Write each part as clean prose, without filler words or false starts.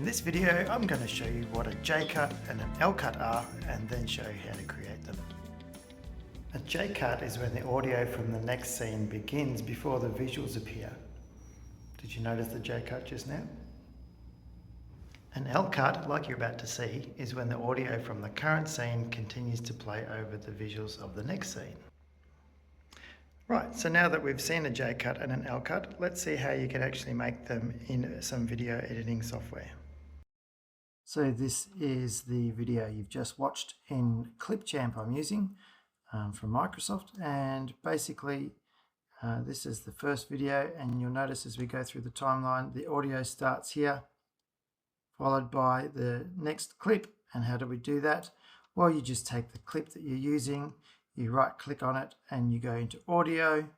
this video, I'm going to show you what a J-cut and an L-cut are and then show you how to create them. A J-cut is when the audio from the next scene begins before the visuals appear. Did you notice the J-cut just now? An L-cut, like you're about to see, is when the audio from the current scene continues to play over the visuals of the next scene. Right, so now that we've seen a J-cut and an L-cut, let's see how you can actually make them in some video editing software. So this is the video you've just watched in Clipchamp I'm using from Microsoft, and basically this is the first video, and you'll notice as we go through the timeline the audio starts here followed by the next clip. And how do we do that? Well, you just take the clip that you're using, you right click on it and you go into audio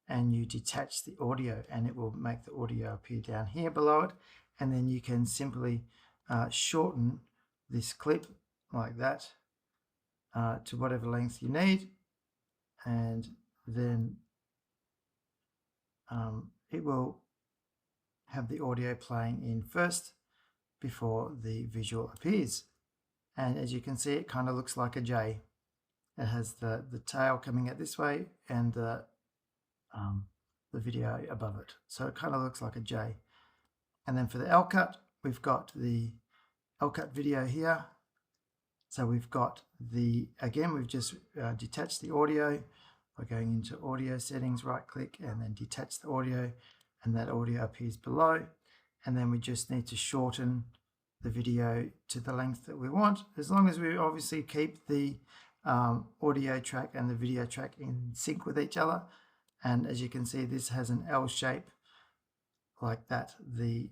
and you detach the audio, and it will make the audio appear down here below it, and then you can simply shorten this clip like that to whatever length you need, and then it will have the audio playing in first before the visual appears. And as you can see, it kind of looks like a J. It has the tail coming out this way and the video above it, so it kind of looks like a J. And then for the L-cut, we've got the L-cut video here. So we've got again we've just detached the audio by going into audio settings, right click and then detach the audio, and that audio appears below. And then we just need to shorten the video to the length that we want, as long as we obviously keep the audio track and the video track in sync with each other. And as you can see, this has an L shape like that. The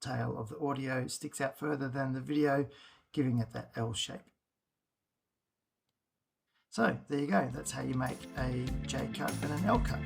tail of the audio sticks out further than the video, giving it that L shape. So there you go, that's how you make a J-cut and an L-cut.